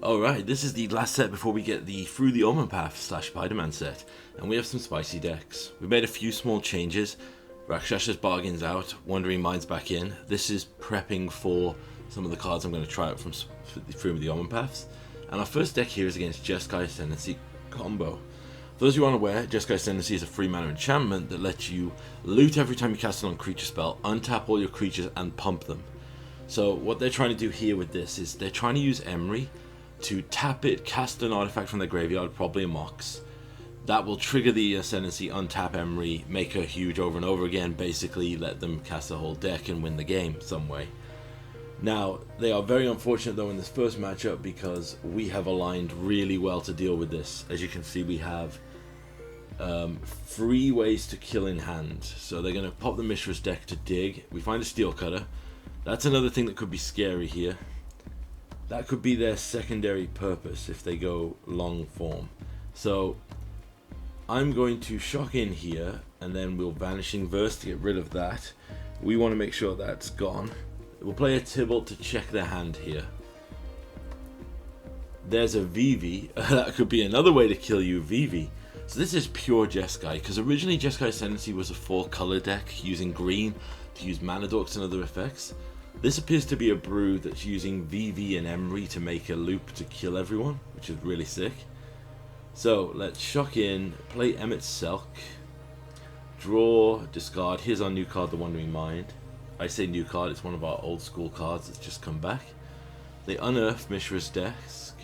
Alright, this is the last set before we get the Through the Omen Path / Spider-Man set, and we have some spicy decks. We made a few small changes. Rakshas's Bargain's out, Wandering Mind's back in. This is prepping for some of the cards I'm going to try out from Through the Omen Paths. And our first deck here is against Jeskai Ascendancy combo. For those who aren't aware, Jeskai Ascendancy is a 3-mana enchantment that lets you loot every time you cast a non-creature spell, untap all your creatures and pump them. So what they're trying to do here with this is they're trying to use Emery to tap it, cast an artifact from their graveyard, probably a Mox. That will trigger the Ascendancy, untap Emery, make her huge over and over again, basically let them cast the whole deck and win the game some way. Now, they are very unfortunate though in this first matchup because we have aligned really well to deal with this. As you can see, we have 3 ways to kill in hand. So they're going to pop the Mishra's deck to dig. We find a Steel Cutter. That's another thing that could be scary here. That could be their secondary purpose if they go long form. So I'm going to shock in here and then we'll Vanishing Verse to get rid of that. We want to make sure that's gone. We'll play a Tibalt to check their hand here. There's a Vivi. That could be another way to kill you, Vivi. So this is pure Jeskai, because originally Jeskai Ascendancy was a 4-color deck using green to use mana dorks and other effects. This appears to be a brew that's using Vivi and Emery to make a loop to kill everyone, which is really sick. So let's shock in, play Emmet Selk, draw, discard. Here's our new card, the Wandering Mind. I say new card, it's one of our old school cards that's just come back. They unearth Mishra's desk.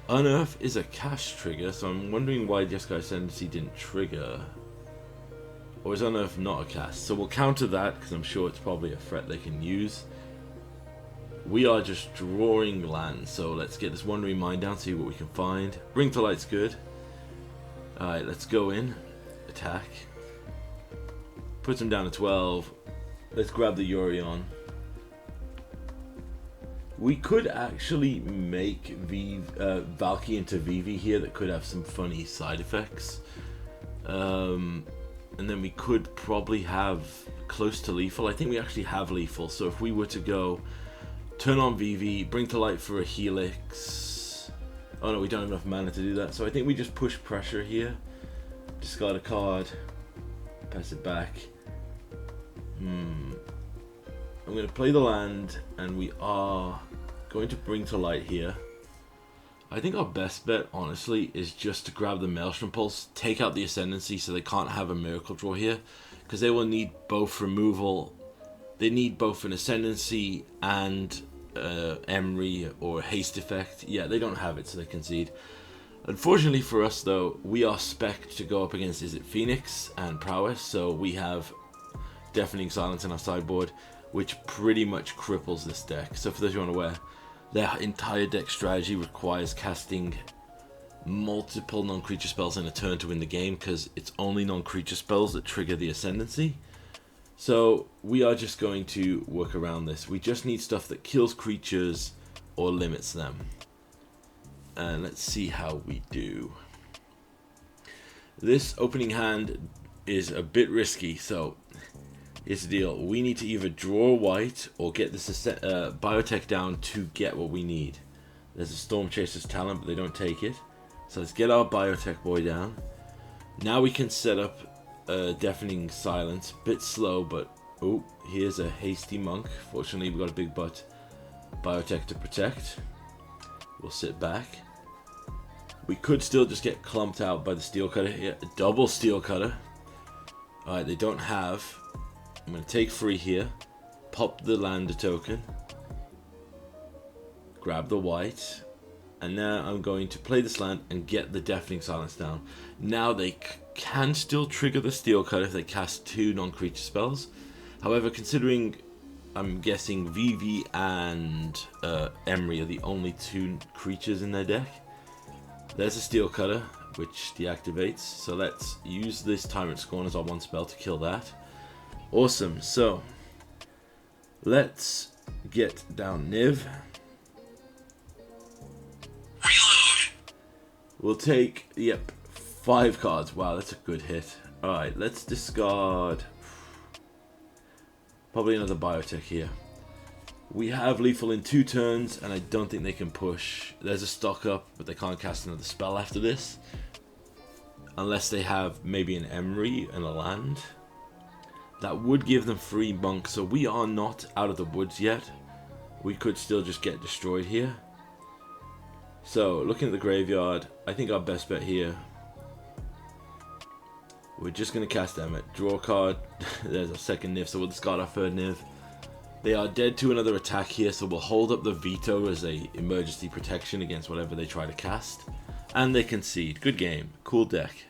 Unearth is a cast trigger, so I'm wondering why Jeskai Ascendancy didn't trigger. Or is Unearth not a cast? So we'll counter that because I'm sure it's probably a threat they can use. We are just drawing lands, so let's get this Wandering Mind down, see what we can find. Bring to Light's good. Alright, let's go in. Attack. Puts him down to 12. Let's grab the Yorion. We could actually make Valky into Vivi here that could have some funny side effects. And then we could probably have close to lethal. I think we actually have lethal, so if we were to go turn on Vivi, bring to light for a Helix. Oh no, we don't have enough mana to do that, so I think we just push pressure here. Discard a card, pass it back. I'm going to play the land, and we are going to bring to light here. I think our best bet, honestly, is just to grab the Maelstrom Pulse, take out the Ascendancy so they can't have a Miracle Draw here, because they will need both removal. They need both an Ascendancy and Emery or Haste Effect. Yeah, they don't have it, so they concede. Unfortunately for us, though, we are spec'd to go up against, is it Phoenix and Prowess, so we have Deafening Silence in our sideboard, which pretty much cripples this deck. So for those who aren't aware, their entire deck strategy requires casting multiple non-creature spells in a turn to win the game, because it's only non-creature spells that trigger the Ascendancy. So we are just going to work around this. We just need stuff that kills creatures or limits them. And let's see how we do. This opening hand is a bit risky, so here's the deal. We need to either draw white or get this biotech down to get what we need. There's a Storm Chaser's talent, but they don't take it. So let's get our biotech boy down. Now we can set up a Deafening Silence. Bit slow, but oh, here's a Hasty Monk. Fortunately, we've got a big butt biotech to protect. We'll sit back. We could still just get clumped out by the Steel Cutter here. A double Steel Cutter. Alright, they don't have. I'm going to take 3 here, pop the land token, grab the white, and now I'm going to play this land and get the Deafening Silence down. Now they can still trigger the Steel Cutter if they cast 2 non-creature spells. However, considering I'm guessing Vivi and Emery are the only 2 creatures in their deck, there's a Steel Cutter, which deactivates. So let's use this Tyrant Scorn as our 1 spell to kill that. Awesome, so let's get down Niv. Reload. We'll take, 5 cards. Wow, that's a good hit. Alright, let's discard probably another biotech here. We have lethal in 2 turns, and I don't think they can push. There's a stock up, but they can't cast another spell after this. Unless they have maybe an Emery and a land. That would give them 3 monks, so we are not out of the woods yet. We could still just get destroyed here. So, looking at the graveyard, I think our best bet here. We're just going to cast Emmet. Draw a card. There's our second Niv, so we'll discard our third Niv. They are dead to another attack here, so we'll hold up the veto as a emergency protection against whatever they try to cast. And they concede. Good game. Cool deck.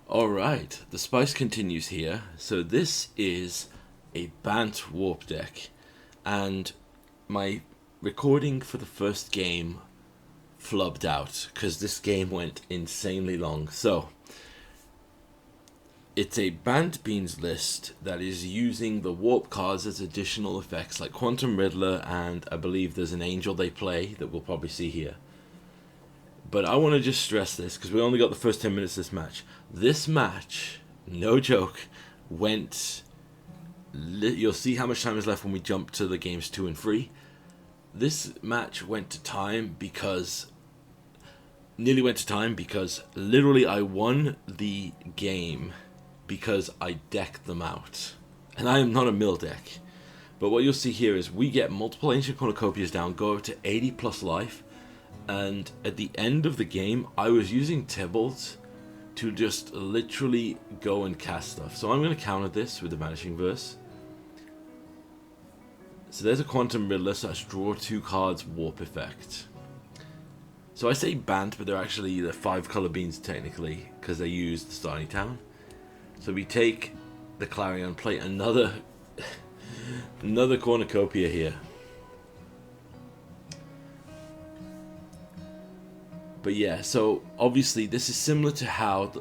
Alright, the spice continues here. So this is a Bant Warp deck. And my recording for the first game flubbed out because this game went insanely long. So it's a Bant Beans list that is using the warp cards as additional effects like Quantum Riddler, and I believe there's an angel they play that we'll probably see here. But I want to just stress this because we only got the first 10 minutes of this match. This match, no joke, went... You'll see how much time is left when we jump to the games 2 and 3. This match went to time because... Nearly went to time because literally I won the game because I decked them out. And I am not a mill deck. But what you'll see here is we get multiple Ancient Cornucopias down, go up to 80 plus life. And at the end of the game, I was using Tibalt to just literally go and cast stuff. So I'm going to counter this with the Vanishing Verse. So there's a Quantum Riddler, so that's draw 2 cards, warp effect. So I say Bant, but they're actually the 5 color beans technically, because they use the Starny Town. So we take the Clarion, play another Cornucopia here. But yeah, so obviously this is similar to how,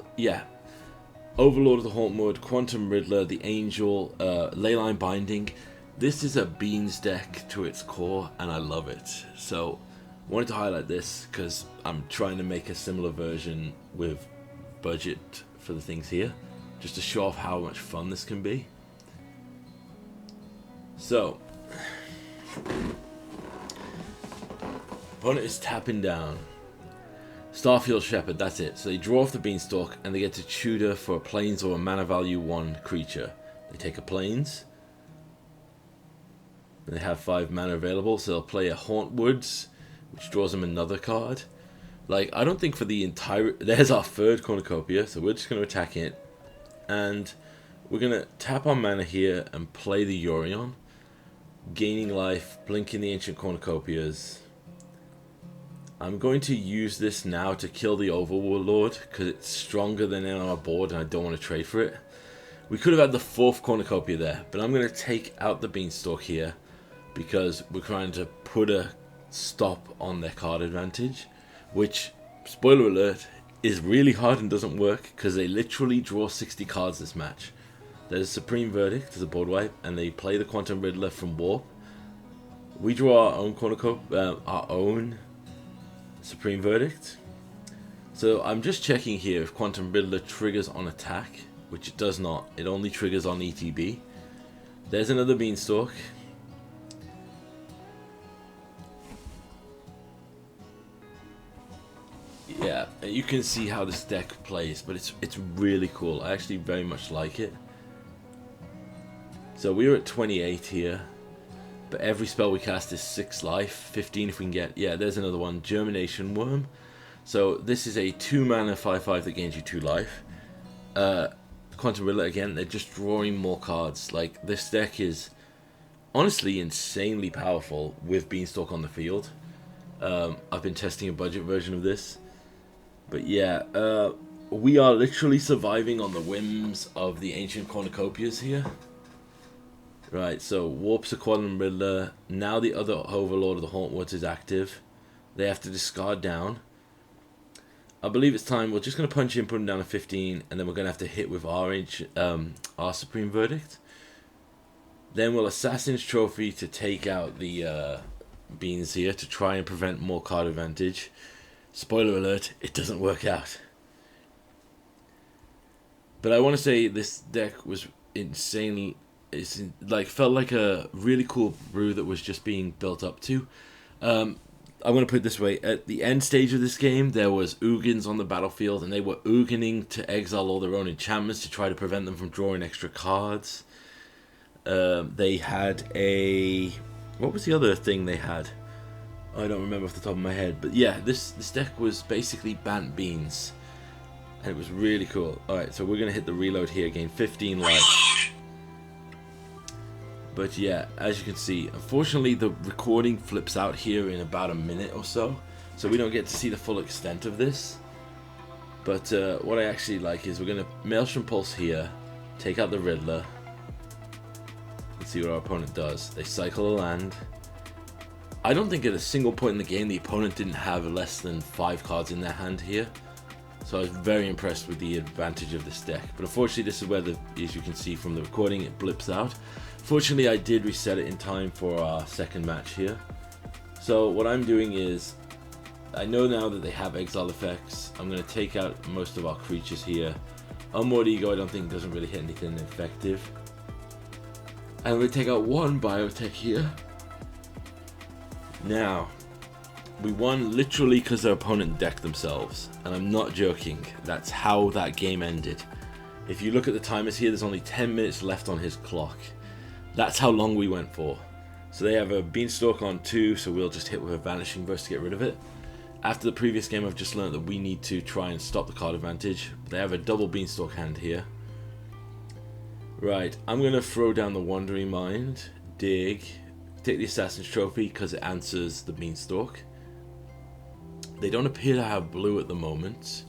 Overlord of the Hauntwood, Quantum Riddler, the Angel, Leyline Binding. This is a Beans deck to its core, and I love it. So, wanted to highlight this because I'm trying to make a similar version with budget for the things here, just to show off how much fun this can be. So, opponent is tapping down. Starfield Shepherd, that's it. So they draw off the Beanstalk and they get to tutor for a Plains or a mana value 1 creature. They take a Plains. They have 5 mana available, so they'll play a Hauntwoods, which draws them another card. Like, I don't think for the entire... There's our third Cornucopia, so we're just going to attack it. And we're going to tap our mana here and play the Yorion. Gaining life, blinking the Ancient Cornucopias. I'm going to use this now to kill the Overlord, because it's stronger than in our board and I don't want to trade for it. We could have had the 4th Cornucopia there, but I'm going to take out the Beanstalk here, because we're trying to put a stop on their card advantage, which, spoiler alert, is really hard and doesn't work, because they literally draw 60 cards this match. There's Supreme Verdict as a board wipe, and they play the Quantum Riddler from Warp. We draw our own Cornucopia, our own Supreme Verdict. So I'm just checking here if Quantum Riddler triggers on attack, which it does not. It only triggers on ETB. There's another Beanstalk. Yeah, you can see how this deck plays, but it's really cool. I actually very much like it. So we're at 28 here. But every spell we cast is 6 life, 15 if we can get... Yeah, there's another one, Germination Worm. So this is a 2 mana 5/5 that gains you 2 life. Quantum Riddler, again, they're just drawing more cards. Like, this deck is honestly insanely powerful with Beanstalk on the field. I've been testing a budget version of this. But yeah, we are literally surviving on the whims of the Ancient Cornucopias here. Right, so Warps a Quantum Riddler. Now the other Overlord of the Hauntwoods is active. They have to discard down. I believe it's time. We're just going to punch in, put him down to 15, and then we're going to have to hit with our Supreme Verdict. Then we'll Assassin's Trophy to take out the Beans here to try and prevent more card advantage. Spoiler alert, it doesn't work out. But I want to say this deck was insanely it's like felt like a really cool brew that was just being built up to. I'm going to put it this way. At the end stage of this game, there was Ugins on the battlefield, and they were Ugining to exile all their own enchantments to try to prevent them from drawing extra cards. They had a... What was the other thing they had? I don't remember off the top of my head. But yeah, this deck was basically Bant Beans. And it was really cool. Alright, so we're going to hit the reload here again. 15 life. But yeah, as you can see, unfortunately the recording flips out here in about a minute or so. So we don't get to see the full extent of this. But what I actually like is we're going to Maelstrom Pulse here. Take out the Riddler. Let's see what our opponent does. They cycle a land. I don't think at a single point in the game the opponent didn't have less than 5 cards in their hand here. So I was very impressed with the advantage of this deck. But unfortunately this is where, as you can see from the recording, it blips out. Fortunately I did reset it in time for our second match here. So what I'm doing is, I know now that they have exile effects. I'm going to take out most of our creatures here. Unmoored Ego I don't think doesn't really hit anything effective. And we take out one Biotech here. Now, we won literally because their opponent decked themselves. And I'm not joking. That's how that game ended. If you look at the timers here, there's only 10 minutes left on his clock. That's how long we went for. So they have a Beanstalk on 2, so we'll just hit with a Vanishing Verse to get rid of it. After the previous game, I've just learned that we need to try and stop the card advantage. They have a double Beanstalk hand here. Right, I'm going to throw down the Wandering Mind, dig, take the Assassin's Trophy because it answers the Beanstalk. They don't appear to have blue at the moment.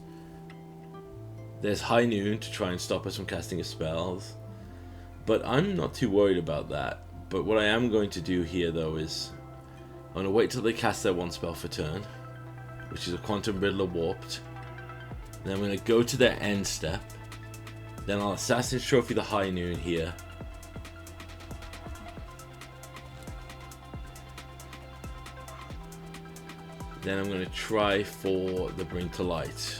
There's High Noon to try and stop us from casting his spells. But I'm not too worried about that. But what I am going to do here though is, I'm going to wait till they cast their one spell for turn, which is a Quantum Riddler Warped. Then I'm going to go to their end step. Then I'll Assassin's Trophy the High Noon here. Then I'm going to try for the Bring to Light.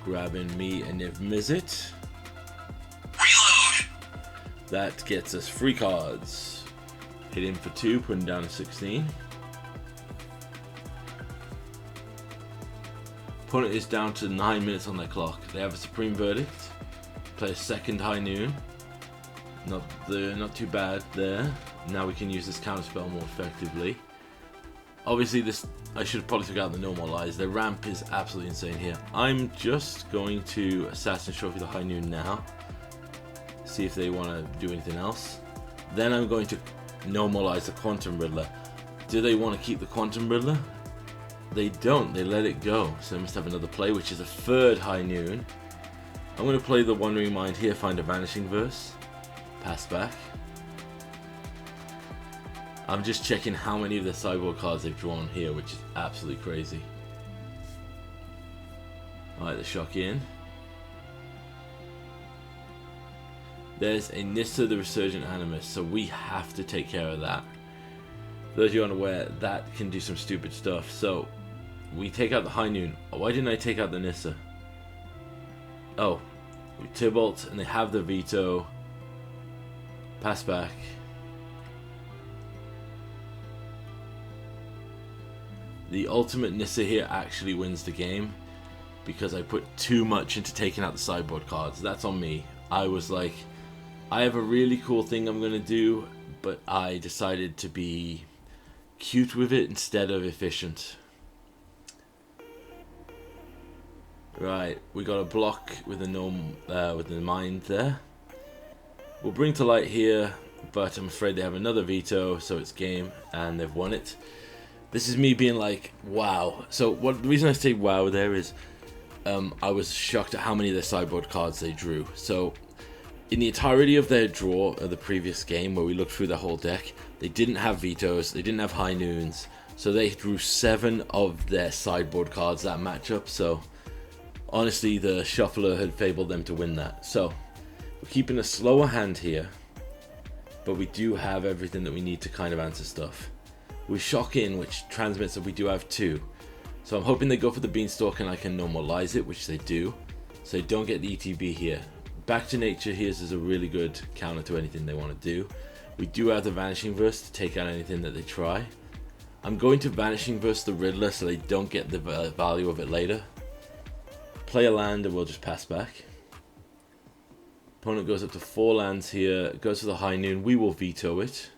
Grabbing me a Niv Mizzet. Reload! That gets us 3 cards. Hit in for 2, putting down a 16. Opponent is down to 9 minutes on their clock. They have a Supreme Verdict. Play a second High Noon. Not too bad there. Now we can use this counterspell more effectively. Obviously this, I should have probably took out the Normalize. Their ramp is absolutely insane here. I'm just going to Assassin's Trophy the High Noon now. See if they want to do anything else. Then I'm going to Normalize the Quantum Riddler. Do they want to keep the Quantum Riddler? They don't, they let it go. So they must have another play, which is a third High Noon. I'm going to play the Wandering Mind here, find a Vanishing Verse. Pass back. I'm just checking how many of the sideboard cards they've drawn here, which is absolutely crazy. Alright, the Shock in. There's a Nissa the Resurgent Animus, so we have to take care of that. For those of you unaware, that can do some stupid stuff. So, we take out the High Noon. Why didn't I take out the Nissa? Oh, Tibalt, and they have the veto. Pass back. The ultimate Nissa here actually wins the game because I put too much into taking out the sideboard cards. That's on me. I was like, I have a really cool thing I'm going to do, but I decided to be cute with it instead of efficient. Right, we got a block with a gnome, with the mind there. We'll Bring to Light here, but I'm afraid they have another veto, so it's game, and they've won it. This is me being like, wow. So the reason I say wow there is, I was shocked at how many of their sideboard cards they drew. So, in the entirety of their draw of the previous game, where we looked through the whole deck, they didn't have vetoes, they didn't have High Noons, so they drew 7 of their sideboard cards that matchup. So, honestly, the shuffler had fabled them to win that. So, we're keeping a slower hand here, but we do have everything that we need to kind of answer stuff. We Shock in, which transmits that we do have 2. So I'm hoping they go for the Beanstalk and I can Normalize it, which they do. So they don't get the ETB here. Back to Nature here is a really good counter to anything they want to do. We do have the Vanishing Verse to take out anything that they try. I'm going to Vanishing Verse the Riddler so they don't get the value of it later. Play a land and we'll just pass back. Opponent goes up to 4 lands here, goes for the High Noon, we will veto it.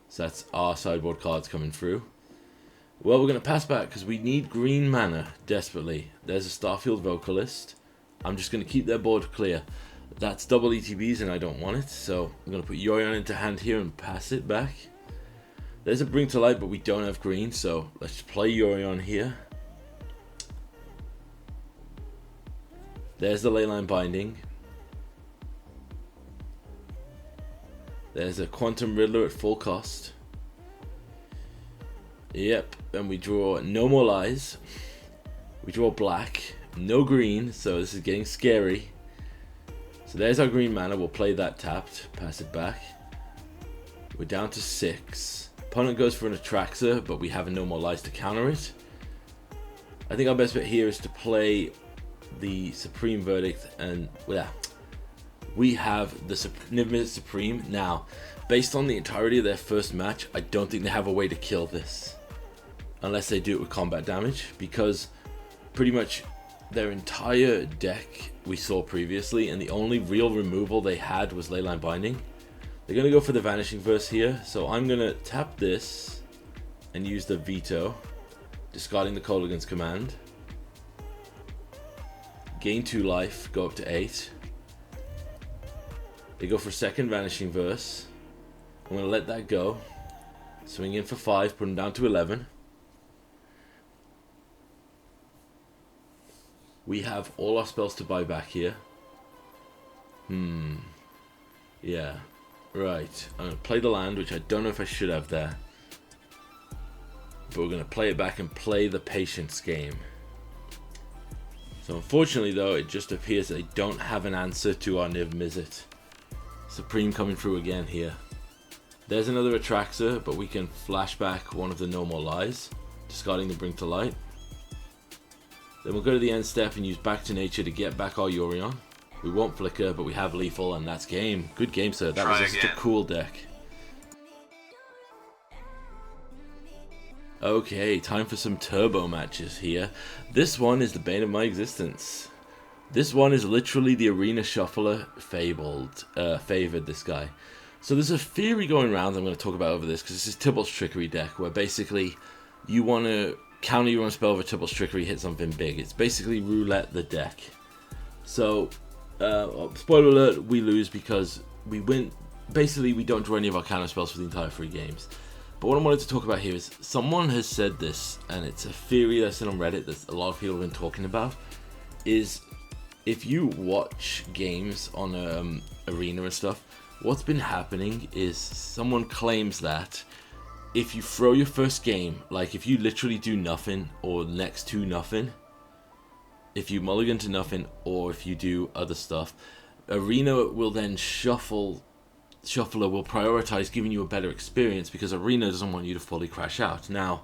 So that's our sideboard cards coming through. Well, we're going to pass back because we need green mana desperately. There's a Starfield Vocalist. I'm just going to keep their board clear. That's double ETBs and I don't want it, so I'm going to put Yorion into hand here and pass it back. There's a Bring to Light, but we don't have green, so let's play Yorion here. There's the Leyline Binding. There's a Quantum Riddler at full cost. Yep, and we draw no more lies. We draw black, no green, so this is getting scary. So there's our green mana, we'll play that tapped, pass it back. We're down to 6. Opponent goes for an Atraxa, but we have no more lies to counter it. I think our best bet here is to play the Supreme Verdict, and yeah, we have the Niv-Mizzet Supreme. Now, based on the entirety of their first match, I don't think they have a way to kill this. Unless they do it with combat damage, because pretty much their entire deck we saw previously, and the only real removal they had was Leyline Binding. They're going to go for the Vanishing Verse here, so I'm going to tap this and use the veto, discarding the Kolaghan's Command. Gain 2 life, go up to 8. They go for a second Vanishing Verse. I'm going to let that go. Swing in for 5, put them down to 11. We have all our spells to buy back here. Yeah. Right. I'm going to play the land, which I don't know if I should have there. But we're going to play it back and play the Patience game. So unfortunately though, it just appears they don't have an answer to our Niv-Mizzet. Supreme coming through again here. There's another Atraxa, but we can flash back one of the No More Lies, discarding the Bring to Light. Then we'll go to the end step and use Back to Nature to get back our Yorion. We won't flicker, but we have lethal, and that's game. Good game, sir. That was just a cool deck. Okay, time for some turbo matches here. This one is the bane of my existence. This one is literally the Arena Shuffler favored this guy. So there's a theory going around I'm going to talk about over this, because this is Tibalt's Trickery deck, where basically you want to counter your own spell with Tibalt's Trickery, hit something big. It's basically roulette the deck. So, spoiler alert, we lose because we win. Basically, we don't draw any of our counter spells for the entire 3 games. But what I wanted to talk about here is, someone has said this, and it's a theory that's in on Reddit that a lot of people have been talking about, is if you watch games on Arena and stuff, what's been happening is someone claims that if you throw your first game, like if you literally do nothing or next to nothing, if you mulligan to nothing, or if you do other stuff, Arena will then Shuffler will prioritize giving you a better experience because Arena doesn't want you to fully crash out. Now,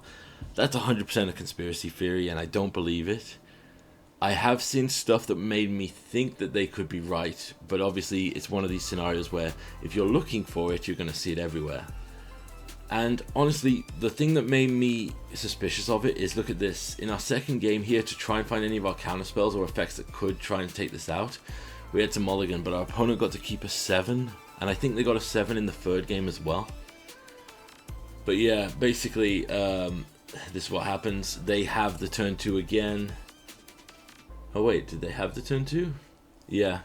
that's 100% a conspiracy theory, and I don't believe it. I have seen stuff that made me think that they could be right, but obviously it's one of these scenarios where if you're looking for it, you're going to see it everywhere. And honestly, the thing that made me suspicious of it is, look at this. In our second game here, to try and find any of our counterspells or effects that could try and take this out, we had to mulligan, but our opponent got to keep a 7, and I think they got a 7 in the third game as well. But yeah, basically, this is what happens. They have the turn 2 again. Oh wait, did they have the turn 2? Yeah.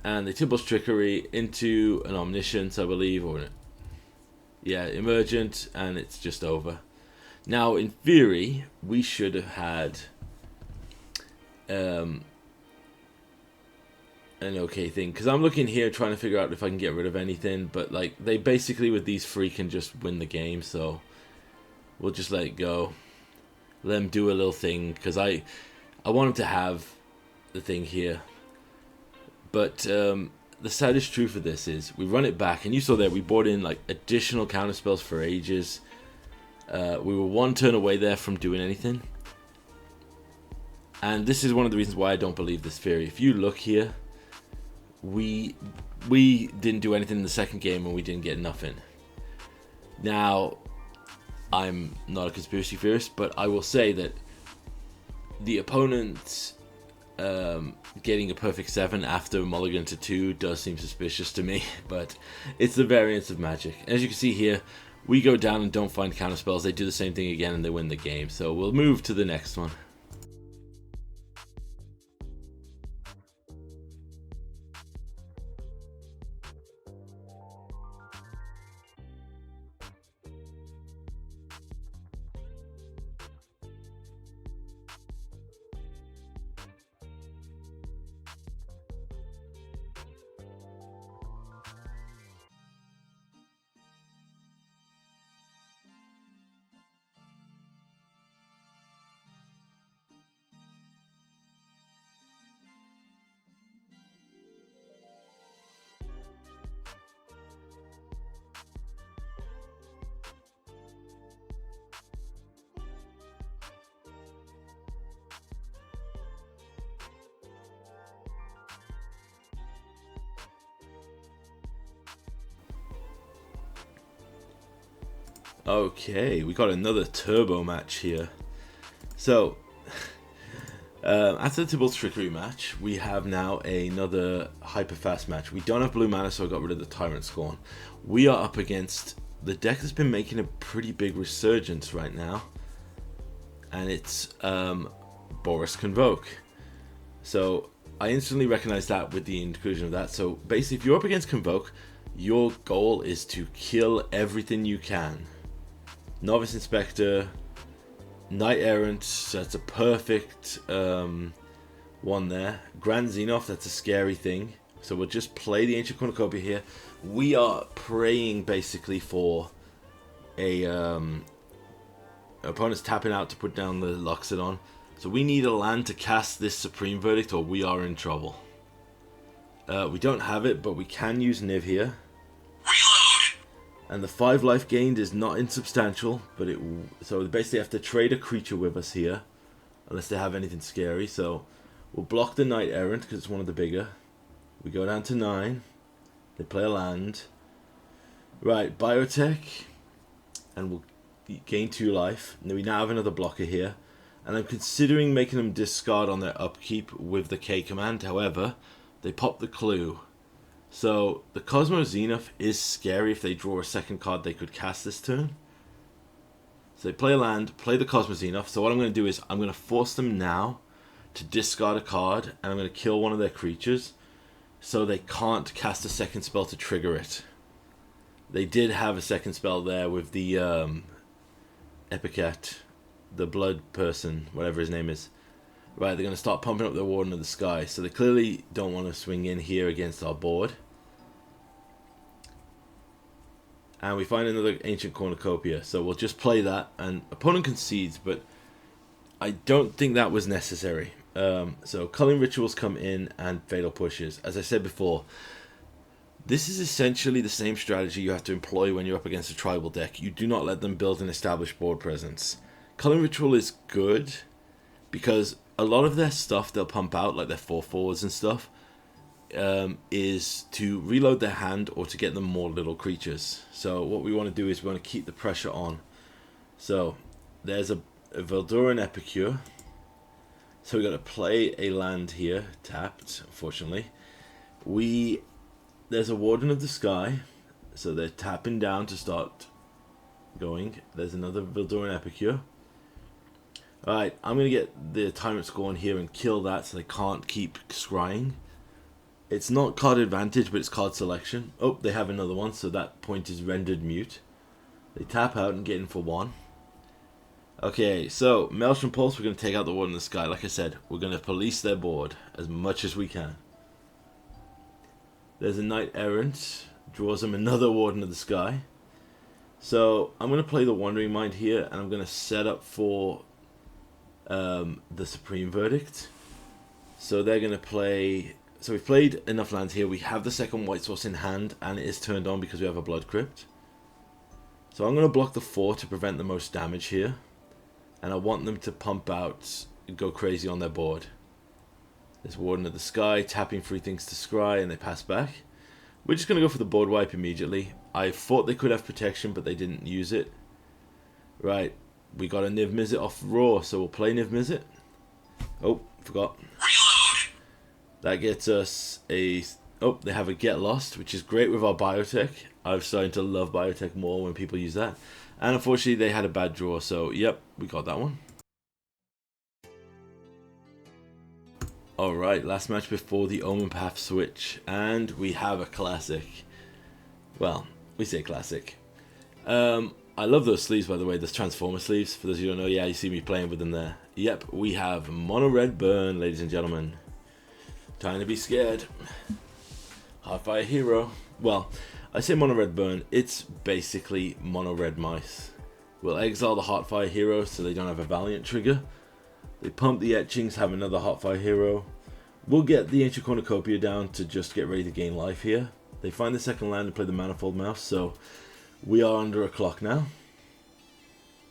And they Tibalt's Trickery into an Omniscience, I believe, or yeah, Emergent, and it's just over. Now, in theory, we should have had an okay thing, because I'm looking here trying to figure out if I can get rid of anything, but like they basically with these 3 can just win the game, so we'll just let it go. Let them do a little thing, because I want them to have the thing here. But the saddest truth of this is we run it back, and you saw there we brought in like additional counterspells for ages. We were 1 turn away there from doing anything, And this is one of the reasons why I don't believe this theory. If you look here, we didn't do anything in the second game and we didn't get nothing. Now, I'm not a conspiracy theorist, but I will say that the opponent getting a perfect 7 after mulligan to 2 does seem suspicious to me, but it's the variance of Magic. As you can see here, we go down and don't find counterspells. They do the same thing again and they win the game. So we'll move to the next one. Okay, we got another turbo match here. So, after the Tibalt Trickery match, we have now another hyper fast match. We don't have blue mana, so I got rid of the Tyrant Scorn. We are up against the deck that's been making a pretty big resurgence right now, and it's Boros Convoke. So I instantly recognized that with the inclusion of that. So basically, if you're up against Convoke, your goal is to kill everything you can. Novice Inspector, Knight Errant, so that's a perfect one there. Grand Xenoth, that's a scary thing. So we'll just play the Ancient Cornucopia here. We are praying basically for a opponent's tapping out to put down the Loxodon. So we need a land to cast this Supreme Verdict or we are in trouble. We don't have it, but we can use Niv here. And the 5 life gained is not insubstantial, but so they basically have to trade a creature with us here, unless they have anything scary. So we'll block the Knight Errant because it's one of the bigger. We go down to 9. They play a land. Right, Biotech, and we'll gain 2 life. And we now have another blocker here, and I'm considering making them discard on their upkeep with the K command. However, they pop the Clue. So the Cosmo Xenoth is scary if they draw a second card they could cast this turn. So they play a land, play the Cosmo Xenoth. So what I'm going to do is I'm going to force them now to discard a card, and I'm going to kill one of their creatures so they can't cast a second spell to trigger it. They did have a second spell there with the Epicet, the blood person, whatever his name is. Right, they're going to start pumping up their Warden of the Sky. So they clearly don't want to swing in here against our board. And we find another Ancient Cornucopia. So we'll just play that. And opponent concedes, but I don't think that was necessary. So Culling Rituals come in and Fatal Pushes. As I said before, this is essentially the same strategy you have to employ when you're up against a tribal deck. You do not let them build an established board presence. Culling Ritual is good because a lot of their stuff they'll pump out, like their 4/4s and stuff, is to reload their hand or to get them more little creatures. So what we want to do is we want to keep the pressure on. So there's a Velduran Epicure. So we're going to play a land here, tapped, unfortunately. There's a Warden of the Sky, so they're tapping down to start going. There's another Velduran Epicure. Alright, I'm going to get the Tyrant Scorn here and kill that so they can't keep scrying. It's not card advantage, but it's card selection. Oh, they have another one, so that point is rendered mute. They tap out and get in for 1. Okay, so Maelstrom Pulse, we're going to take out the Warden of the Sky. Like I said, we're going to police their board as much as we can. There's a Knight Errant, draws them another Warden of the Sky. So I'm going to play the Wandering Mind here, and I'm going to set up for the Supreme Verdict. So they're going to play. So we've played enough lands here. We have the second white source in hand, and it is turned on because we have a Blood Crypt. So I'm going to block the 4 to prevent the most damage here, and I want them to pump out go crazy on their board. There's Warden of the Sky, tapping 3 things to scry, and they pass back. We're just going to go for the board wipe immediately. I thought they could have protection, but they didn't use it. Right, we got a Niv Mizzet off Raw, so we'll play Niv Mizzet. Oh, forgot. Reload. That gets us a... Oh, they have a Get Lost, which is great with our Biotech. I'm starting to love Biotech more when people use that. And unfortunately, they had a bad draw, so yep, we got that one. Alright, last match before the Omen Path switch, and we have a classic. Well, we say classic. I love those sleeves, by the way, those Transformer sleeves. For those who don't know, yeah, you see me playing with them there. Yep, we have Mono Red Burn, ladies and gentlemen. Time to be scared. Heartfire Hero. Well, I say Mono Red Burn, it's basically Mono Red Mice. We'll exile the Heartfire Hero so they don't have a Valiant trigger. They pump the Etchings, have another Heartfire Hero. We'll get the Ancient Cornucopia down to just get ready to gain life here. They find the second land and play the Manifold Mouse, so we are under a clock now.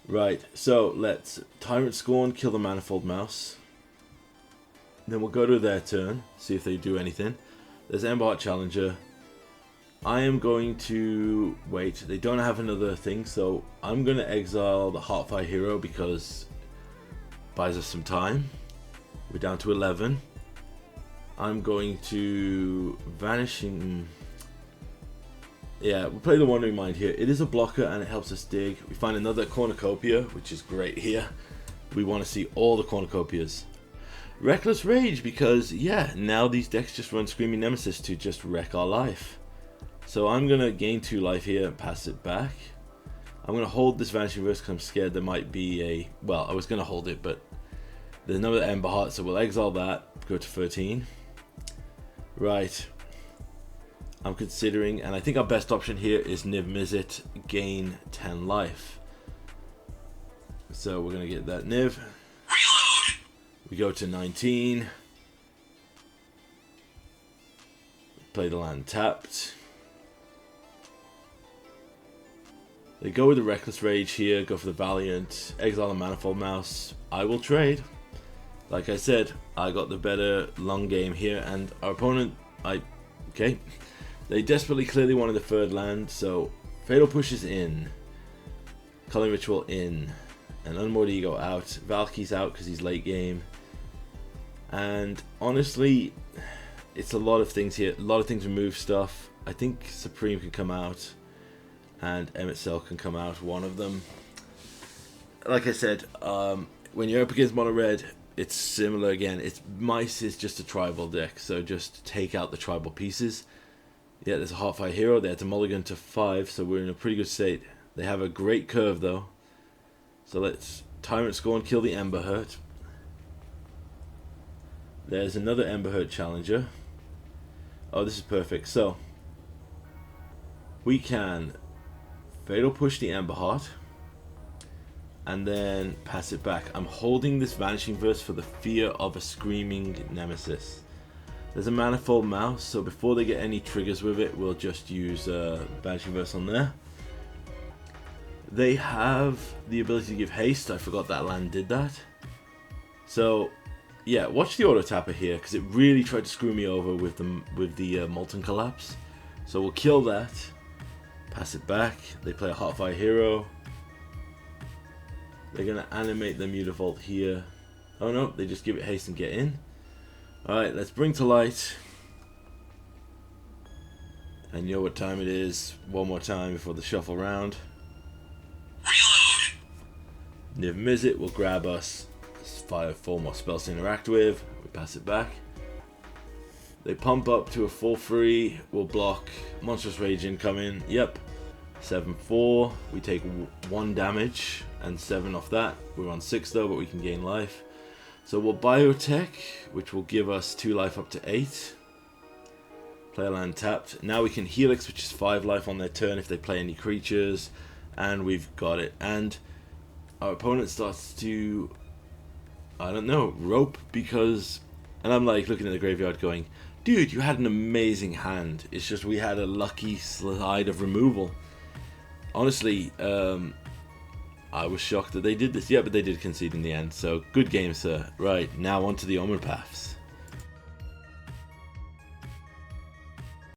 Right, so let's Tyrant Scorn, kill the Manifold Mouse. Then we'll go to their turn, see if they do anything. There's Emberheart Challenger. I am going to... Wait, they don't have another thing, so I'm going to exile the Heartfire Hero because it buys us some time. We're down to 11. I'm going to Vanishing... Yeah, we'll play the Wandering Mind here. It is a blocker and it helps us dig. We find another Cornucopia, which is great here. We want to see all the Cornucopias. Reckless Rage, because, yeah, now these decks just run Screaming Nemesis to just wreck our life. So I'm going to gain 2 life here and pass it back. I'm going to hold this Vanishing Verse because I'm scared there might be a... Well, I was going to hold it, but there's another Emberheart, so we'll exile that, go to 13. Right. I'm considering, and I think our best option here is Niv Mizzet, gain 10 life. So we're going to get that Niv. Reload. We go to 19. Play the land tapped. They go with the Reckless Rage here, go for the Valiant, exile the Manifold Mouse. I will trade. Like I said, I got the better long game here, and our opponent, okay. They desperately clearly wanted the 3rd land, so Fatal Push is in. Culling Ritual in. And Unmoored Ego out. Valky's out because he's late game. And honestly, it's a lot of things here. A lot of things remove stuff. I think Supreme can come out. And Emmett Cell can come out, one of them. Like I said, when you're up against Mono Red, it's similar again. Mice is just a tribal deck, so just take out the tribal pieces. Yeah, there's a Heartfire Hero. They had to mulligan to 5, so we're in a pretty good state. They have a great curve, though. So let's Tyrant Scorn, kill the Emberheart. There's another Emberheart Challenger. Oh, this is perfect. So, we can Fatal Push the Emberheart, and then pass it back. I'm holding this Vanishing Verse for the fear of a Screaming Nemesis. There's a Manifold Mouse, so before they get any triggers with it, we'll just use Vanishing Verse on there. They have the ability to give haste. I forgot that land did that. So, yeah, watch the Auto Tapper here, because it really tried to screw me over with the Molten Collapse. So we'll kill that, pass it back. They play a Heartfire Hero. They're going to animate the Mutavault here. Oh no, they just give it haste and get in. Alright, let's bring to light. And you know what time it is. One more time before the shuffle round. Reload. Niv Mizzet will grab us 4 more spells to interact with. We pass it back. They pump up to a 4/3. We'll block. Monstrous Rage incoming. Yep. 7/4. We take 1 damage and 7 off that. We're on 6 though, but we can gain life. So we'll Biotech, which will give us 2 life up to 8. Play a land tapped. Now we can Helix, which is 5 life on their turn if they play any creatures. And we've got it. And our opponent starts to, I don't know, rope because... And I'm like looking at the graveyard going, dude, you had an amazing hand. It's just we had a lucky slide of removal. Honestly, I was shocked that they did this. Yeah, but they did concede in the end. So good game, sir. Right, now on to the Omen Paths.